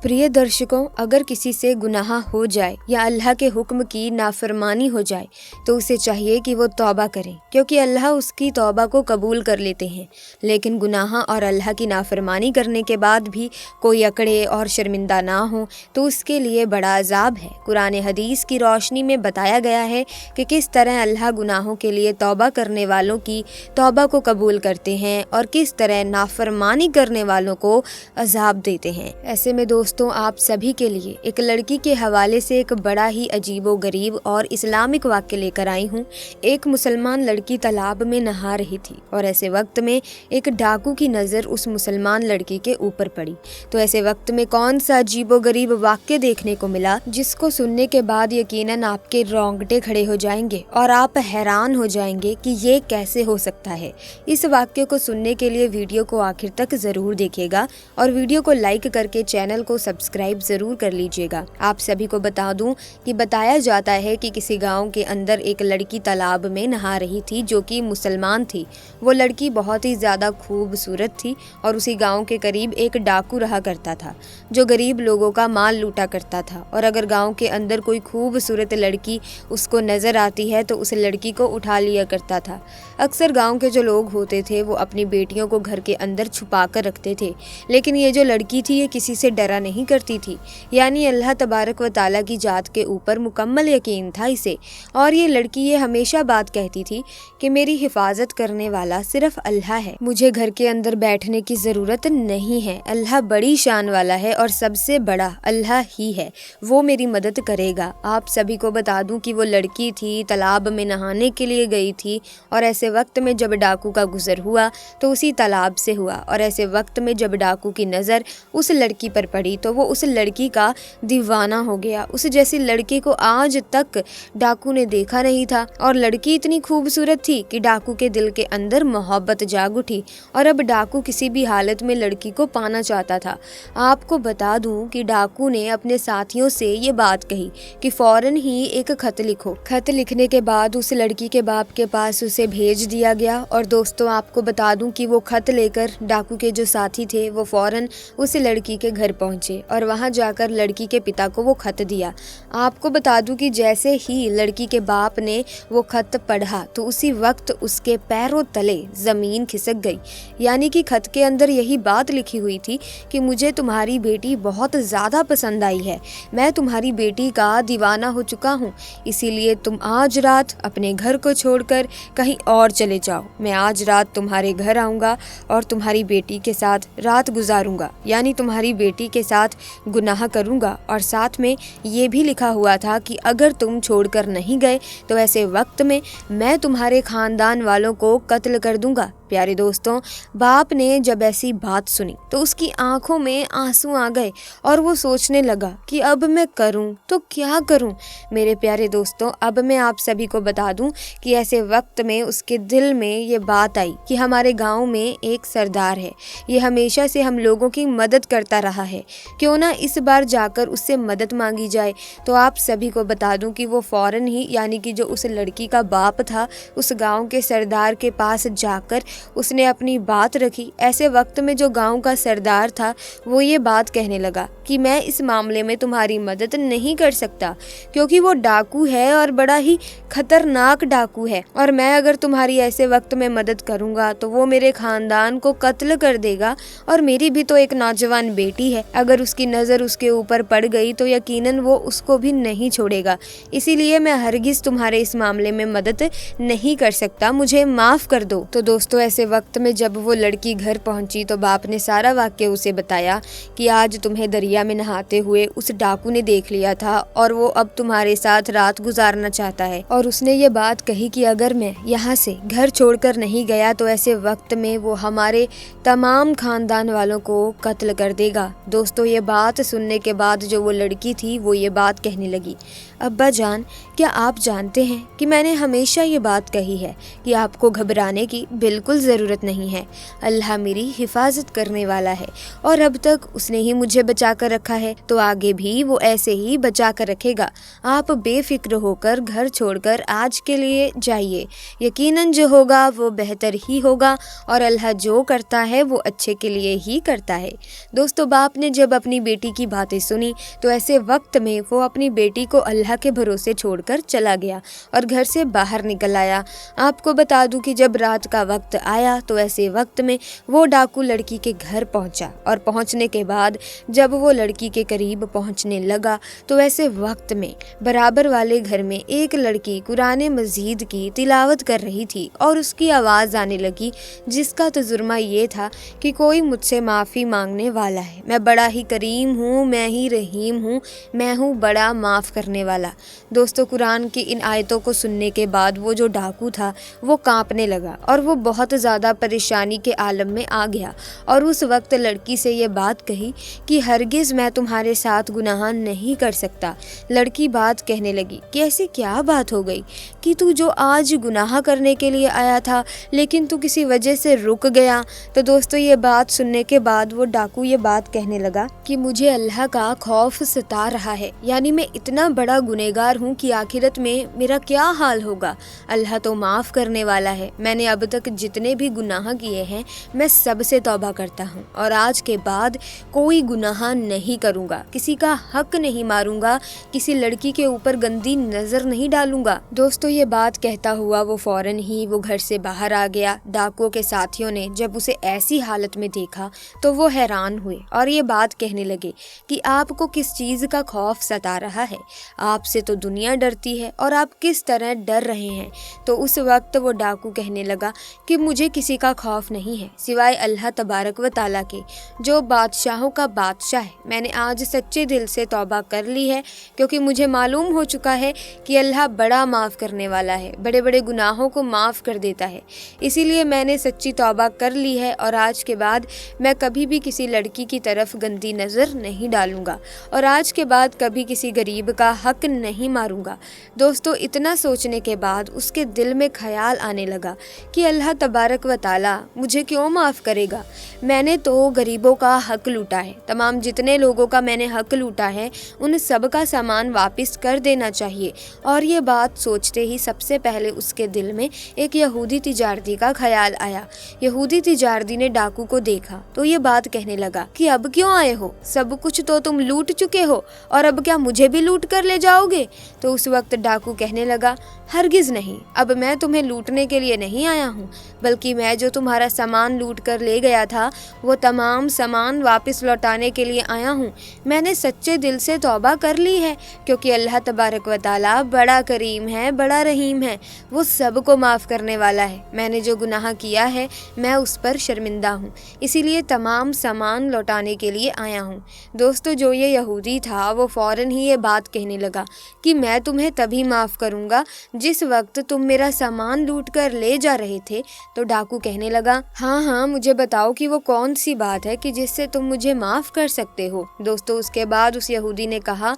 प्रिय दर्शकों, अगर किसी से गुनाह हो जाए या अल्लाह के हुक्म की नाफरमानी हो जाए तो उसे चाहिए कि वो तौबा करें, क्योंकि अल्लाह उसकी तौबा को कबूल कर लेते हैं। लेकिन गुनाह और अल्लाह की नाफरमानी करने के बाद भी कोई अकड़े और शर्मिंदा ना हो तो उसके लिए बड़ा अजाब है। कुरान हदीस की रोशनी में बताया गया है कि किस तरह अल्लाह गुनाहों के लिए तौबा करने वालों की तौबा को कबूल करते हैं और किस तरह नाफरमानी करने वालों को अजाब देते हैं। ऐसे में दोस्तों, आप सभी के लिए एक लड़की के हवाले से एक बड़ा ही अजीबो गरीब और इस्लामिक वाक्य लेकर आई हूँ। एक मुसलमान लड़की तालाब में नहा रही थी और ऐसे वक्त में एक डाकू की नज़र उस मुसलमान लड़की के ऊपर पड़ी। तो ऐसे वक्त में कौन सा अजीबो गरीब वाक्य देखने को मिला जिसको सुनने के बाद यकीनन आपके रोंगटे खड़े हो जाएंगे और आप हैरान हो जाएंगे कि ये कैसे हो सकता है। इस वाक्य को सुनने के लिए वीडियो को आखिर तक जरूर देखिएगा और वीडियो को लाइक करके चैनल को सब्सक्राइब जरूर कर लीजिएगा। आप सभी को बता दूं कि बताया जाता है कि किसी गांव के अंदर एक लड़की तालाब में नहा रही थी जो कि मुसलमान थी। वो लड़की बहुत ही ज़्यादा खूबसूरत थी और उसी गांव के करीब एक डाकू रहा करता था जो गरीब लोगों का माल लूटा करता था। और अगर गांव के अंदर कोई खूबसूरत लड़की उसको नज़र आती है तो उस लड़की को उठा लिया करता था। अक्सर गाँव के जो लोग होते थे वो अपनी बेटियों को घर के अंदर छुपा कर रखते थे, लेकिन ये जो लड़की थी ये किसी से डरा नहीं करती थी, यानी अल्लाह तबारक व ताला की जात के ऊपर मुकम्मल यकीन था इसे। और ये लड़की ये हमेशा बात कहती थी कि मेरी हिफाजत करने वाला सिर्फ अल्लाह है, मुझे घर के अंदर बैठने की ज़रूरत नहीं है। अल्लाह बड़ी शान वाला है और सबसे बड़ा अल्लाह ही है, वो मेरी मदद करेगा। आप सभी को बता दूं कि वो लड़की थी तालाब में नहाने के लिए गई थी और ऐसे वक्त में जब डाकू का गुजर हुआ तो उसी तालाब से हुआ। और ऐसे वक्त में जब डाकू की नज़र उस लड़की पर पड़ी तो वो उस लड़की का दीवाना हो गया। उस जैसी लड़की को आज तक डाकू ने देखा नहीं था और लड़की इतनी खूबसूरत थी कि डाकू के दिल के अंदर मोहब्बत जाग उठी और अब डाकू किसी भी हालत में लड़की को पाना चाहता था। आपको बता दूं कि डाकू ने अपने साथियों से ये बात कही कि फौरन ही एक खत लिखो। खत लिखने के बाद उस लड़की के बाप के पास उसे भेज दिया गया। और दोस्तों, आपको बता दूं कि वो खत लेकर डाकू के जो साथी थे वो फौरन उस लड़की के घर पहुंचे और वहां जाकर लड़की के पिता को वो खत दिया। आपको बता दूं कि जैसे ही लड़की के बाप ने वो खत पढ़ा तो उसी वक्त उसके पैरों तले ज़मीन खिसक गई। यानी कि खत के अंदर यही बात लिखी हुई थी कि मुझे तुम्हारी बेटी बहुत ज़्यादा पसंद आई है, मैं तुम्हारी बेटी का दीवाना हो चुका हूँ, इसीलिए तुम आज रात अपने घर को छोड़कर कहीं और चले जाओ। मैं आज रात तुम्हारे घर आऊँगा और तुम्हारी बेटी के साथ रात गुजारूंगा, यानी तुम्हारी बेटी के साथ गुनाह करूंगा। और साथ में ये भी लिखा हुआ था कि अगर तुम छोड़कर नहीं गए तो ऐसे वक्त में मैं तुम्हारे खानदान वालों को कत्ल कर दूंगा। प्यारे दोस्तों, बाप ने जब ऐसी बात सुनी तो उसकी आंखों में आंसू आ गए और वो सोचने लगा कि अब मैं करूं तो क्या करूं। मेरे प्यारे दोस्तों, अब मैं आप सभी को बता दूं कि ऐसे वक्त में उसके दिल में ये बात आई कि हमारे गांव में एक सरदार है, ये हमेशा से हम लोगों की मदद करता रहा है, क्यों ना इस बार जाकर उससे मदद मांगी जाए। तो आप सभी को बता दूं कि वो फौरन ही, यानी कि जो उस लड़की का बाप था, उस गाँव के सरदार के पास जाकर उसने अपनी बात रखी। ऐसे वक्त में जो गांव का सरदार था वो ये बात कहने लगा कि मैं इस मामले में तुम्हारी मदद नहीं कर सकता, क्योंकि वो डाकू है और बड़ा ही खतरनाक डाकू है, और मैं अगर तुम्हारी ऐसे वक्त में मदद करूंगा तो वो मेरे खानदान को कत्ल कर देगा और मेरी भी तो एक नौजवान बेटी है, अगर उसकी नज़र उसके ऊपर पड़ गई तो यकीनन वो उसको भी नहीं छोड़ेगा, इसीलिए मैं हरगिज तुम्हारे इस मामले में मदद नहीं कर सकता, मुझे माफ़ कर दो। तो दोस्तों, ऐसे वक्त में जब वो लड़की घर पहुंची तो बाप ने सारा वाक्य उसे बताया कि आज तुम्हें दरिया में नहाते हुए उस डाकू ने देख लिया था और वो अब तुम्हारे साथ रात गुजारना चाहता है। और उसने ये बात कही कि अगर मैं यहाँ से घर छोड़कर नहीं गया तो ऐसे वक्त में वो हमारे तमाम खानदान वालों को कत्ल कर देगा। दोस्तों, ये बात सुनने के बाद जो वो लड़की थी वो ये बात कहने लगी, अब्बा जान, क्या आप जानते हैं कि मैंने हमेशा ये बात कही है कि आपको घबराने की बिल्कुल बिल्कुल ज़रूरत नहीं है। अल्लाह मेरी हिफाजत करने वाला है और अब तक उसने ही मुझे बचा कर रखा है, तो आगे भी वो ऐसे ही बचा कर रखेगा। आप बेफिक्र होकर घर छोड़कर आज के लिए जाइए। यकीनन जो होगा वो बेहतर ही होगा और अल्लाह जो करता है वो अच्छे के लिए ही करता है। दोस्तों, बाप ने जब अपनी बेटी की बातें सुनी तो ऐसे वक्त में वो अपनी बेटी को अल्लाह के भरोसे छोड़कर चला गया और घर से बाहर निकल आया। आपको बता दूं कि जब रात का वक्त आया तो ऐसे वक्त में वो डाकू लड़की के घर पहुंचा और पहुंचने के बाद जब वो लड़की के करीब पहुंचने लगा तो ऐसे वक्त में बराबर वाले घर में एक लड़की कुरान मजीद की तिलावत कर रही थी और उसकी आवाज़ आने लगी, जिसका तजुर्मा ये था कि कोई मुझसे माफ़ी मांगने वाला है। मैं बड़ा ही करीम हूँ, मैं ही रहीम हूँ, मैं हूँ बड़ा माफ़ करने वाला। दोस्तों, कुरान की इन आयतों को सुनने के बाद वो जो डाकू था वो कांपने लगा और वो बहुत ज़्यादा परेशानी के आलम में आ गया और उस वक्त लड़की से ये बात कही कि हरगिज़ मैं तुम्हारे साथ गुनाह नहीं कर सकता। लड़की बात कहने लगी कि ऐसी क्या बात हो गई कि तू जो आज गुनाह करने के लिए आया था लेकिन तू किसी वजह से रुक गया। तो दोस्तों, ये बात सुनने के बाद वो डाकू ये बात कहने लगा कि मुझे अल्लाह का खौफ सता रहा है, यानी मैं इतना बड़ा गुनहगार हूँ कि आखिरत में मेरा क्या हाल होगा। अल्लाह तो माफ़ करने वाला है। मैंने अब तक जितने भी गुनाह किए हैं मैं सबसे तौबा करता हूँ और आज के बाद कोई गुनाह नहीं करूँगा, किसी का हक नहीं मारूंगा, किसी लड़की के ऊपर गंदी नज़र नहीं डालूंगा। दोस्तों, ये बात कहता हुआ वो फौरन ही वो घर से बाहर आ गया। डाकुओं के साथियों ने जब उसे ऐसी हालत में देखा तो वो हैरान हुए और ये बात कहने लगे कि आपको किस चीज़ का खौफ सता रहा है, आपसे तो दुनिया डरती है और आप किस तरह डर रहे हैं। तो उस वक्त वो डाकू कहने लगा कि मुझे किसी का खौफ नहीं है सिवाय अल्लाह तबारक व ताला के, जो बादशाहों का बादशाह है। मैंने आज सच्चे दिल से तौबा कर ली है क्योंकि मुझे मालूम हो चुका है कि अल्लाह बड़ा माफ़ करने वाला है, बड़े बड़े गुनाहों को माफ़ कर देता है। इसीलिए मैंने सच्ची तौबा कर ली है और आज के बाद मैं कभी भी किसी लड़की की तरफ गंदी नज़र नहीं डालूंगा और आज के बाद कभी किसी गरीब का हक नहीं मारूंगा। दोस्तों, इतना सोचने के बाद उसके दिल में ख्याल आने लगा कि अल्लाह तबारक व ताला मुझे क्यों माफ़ करेगा। मैंने तो गरीबों का हक लूटा है, तमाम जितने लोगों का मैंने हक लूटा है उन सब का सामान वापस कर देना चाहिए। और ये बात सोचते ही सबसे पहले उसके दिल में एक यहूदी तिजारती का ख्याल आया। यहूदी तिजारती ने डाकू को देखा तो ये बात कहने लगा कि अब क्यों आए हो, सब कुछ तो तुम लूट चुके हो और अब क्या मुझे भी लूट कर ले जाओगे। तो उस वक्त डाकू कहने लगा, हरगिज़ नहीं, अब मैं तुम्हें लूटने के लिए नहीं आया हूँ, बल्कि मैं जो तुम्हारा सामान लूट कर ले गया था वो तमाम सामान वापस लौटाने के लिए आया हूँ। मैंने सच्चे दिल से तौबा कर ली है क्योंकि अल्लाह तबारक व ताला बड़ा करीम है, बड़ा रहीम है, वो सबको माफ़ करने वाला है। मैंने जो गुनाह किया है मैं उस पर शर्मिंदा हूँ, इसीलिए तमाम सामान लौटाने के लिए आया हूँ। दोस्तों, जो ये यहूदी था वो फ़ौरन ही ये बात कहने लगा कि मैं तुम्हें तभी माफ़ करूँगा जिस वक्त तुम मेरा सामान लूट कर ले जा रहे थे। तो डाकू कहने लगा, हाँ हाँ, मुझे बताओ कि वो कौन सी बात है कि जिससे तुम मुझे माफ़ कर सकते हो। दोस्तों, उसके बाद उस यहूदी ने कहा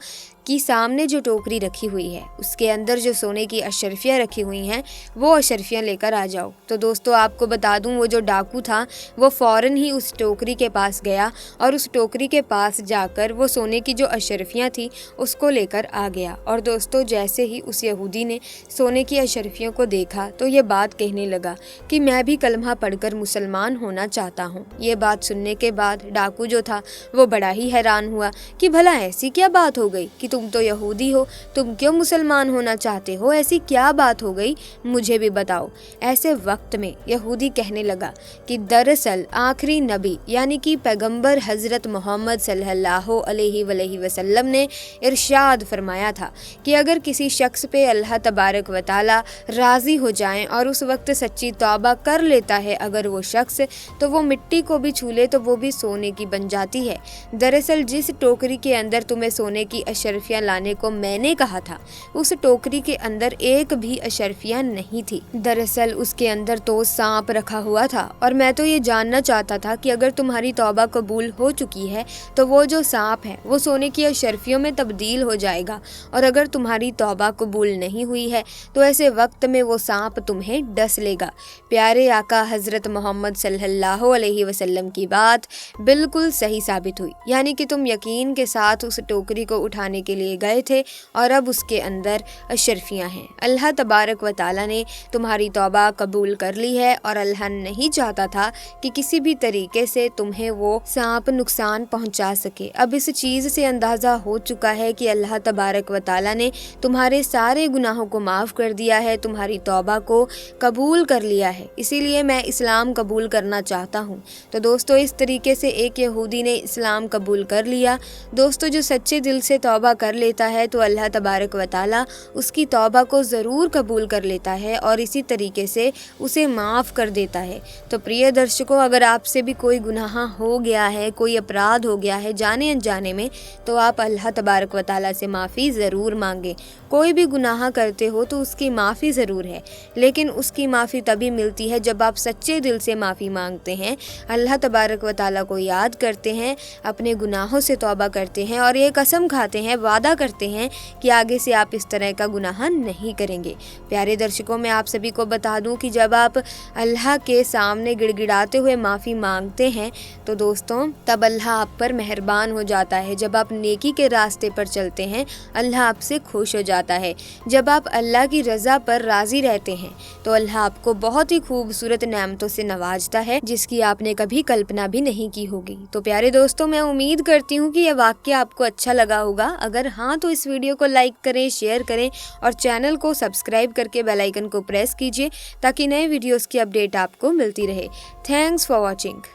कि सामने जो टोकरी रखी हुई है उसके अंदर जो सोने की अशरफियाँ रखी हुई हैं वो अशरफियाँ लेकर आ जाओ। तो दोस्तों, आपको बता दूं वो जो डाकू था वो फ़ौरन ही उस टोकरी के पास गया और उस टोकरी के पास जाकर वो सोने की जो अशरफियाँ थी उसको लेकर आ गया। और दोस्तों, जैसे ही उस यहूदी ने सोने की अशरफियों को देखा तो ये बात कहने लगा कि मैं भी कलमा पढ़कर मुसलमान होना चाहता हूँ। ये बात सुनने के बाद डाकू जो था वो बड़ा ही हैरान हुआ कि भला ऐसी क्या बात हो गई कि तुम तो यहूदी हो, तुम क्यों मुसलमान होना चाहते हो, ऐसी क्या बात हो गई, मुझे भी बताओ। ऐसे वक्त में यहूदी कहने लगा कि दरअसल आखिरी नबी यानी कि पैगंबर हज़रत मोहम्मद सल्लल्लाहु अलैहि वसल्लम ने इरशाद फरमाया था कि अगर किसी शख्स पे अल्लाह तबारक व ताला राज़ी हो जाएं और उस वक्त सच्ची तौबा कर लेता है अगर वो शख्स, तो वो मिट्टी को भी छू ले तो वो भी सोने की बन जाती है। दरअसल जिस टोकरी के अंदर तुम्हें सोने की अशरफियाँ अशरफियाँ लाने को मैंने कहा था, उस टोकरी के अंदर एक भी अशरफियाँ नहीं थी। दरअसल उसके अंदर तो सांप रखा हुआ था और मैं तो ये जानना चाहता था कि अगर तुम्हारी तौबा कबूल हो चुकी है तो वो जो सांप है वो सोने की अशरफियों में तब्दील हो जाएगा, और अगर तुम्हारी तौबा कबूल नहीं हुई है तो ऐसे वक्त में वो सांप तुम्हें डस लेगा। प्यारे आका हज़रत मोहम्मद सल्लल्लाहु अलैहि वसल्लम की बात बिल्कुल सही साबित हुई, यानी कि तुम यकीन के साथ उस टोकरी को उठाने के लिए गए थे और अब उसके अंदर अशरफियाँ हैं। अल्लाह तबारक व तआला ने तुम्हारी तौबा कबूल कर ली है और अल्लाह नहीं चाहता था कि किसी भी तरीके से तुम्हें वो सांप नुकसान पहुंचा सके। अब इस चीज़ से अंदाज़ा हो चुका है कि अल्लाह तबारक व तआला ने तुम्हारे सारे गुनाहों को माफ़ कर दिया है, तुम्हारी तौबा को कबूल कर लिया है, इसीलिए मैं इस्लाम कबूल करना चाहता हूँ। तो दोस्तों इस तरीके से एक यहूदी ने इस्लाम कबूल कर लिया। दोस्तों जो सच्चे दिल से तौबा कर लेता है तो अल्लाह तबारक व तआला उसकी तौबा को ज़रूर कबूल कर लेता है और इसी तरीके से उसे माफ़ कर देता है। तो प्रिय दर्शकों, अगर आपसे भी कोई गुनाह हो गया है, कोई अपराध हो गया है जाने अनजाने में, तो आप अल्लाह तबारक व तआला से माफ़ी ज़रूर मांगें। कोई भी गुनाह करते हो तो उसकी माफ़ी ज़रूर है, लेकिन उसकी माफ़ी तभी मिलती है जब आप सच्चे दिल से माफ़ी मांगते हैं, अल्लाह तबारक व तआला को याद करते हैं, अपने गुनाहों से तौबा करते हैं और ये कसम खाते हैं, वादा करते हैं कि आगे से आप इस तरह का गुनाह नहीं करेंगे। प्यारे दर्शकों, मैं आप सभी को बता दूं कि जब आप अल्लाह के सामने गिड़गिड़ाते हुए माफ़ी मांगते हैं तो दोस्तों तब अल्लाह आप पर मेहरबान हो जाता है। जब आप नेकी के रास्ते पर चलते हैं अल्लाह आपसे खुश हो जाता है। जब आप अल्लाह की रज़ा पर राज़ी रहते हैं तो अल्लाह आपको बहुत ही खूबसूरत नेमतों से नवाजता है जिसकी आपने कभी कल्पना भी नहीं की होगी। तो प्यारे दोस्तों, मैं उम्मीद करती हूँ कि यह वाक़या आपको अच्छा लगा होगा। अगर हाँ तो इस वीडियो को लाइक करें, शेयर करें और चैनल को सब्सक्राइब करके बेल आइकन को प्रेस कीजिए ताकि नए वीडियोस की अपडेट आपको मिलती रहे। Thanks for watching.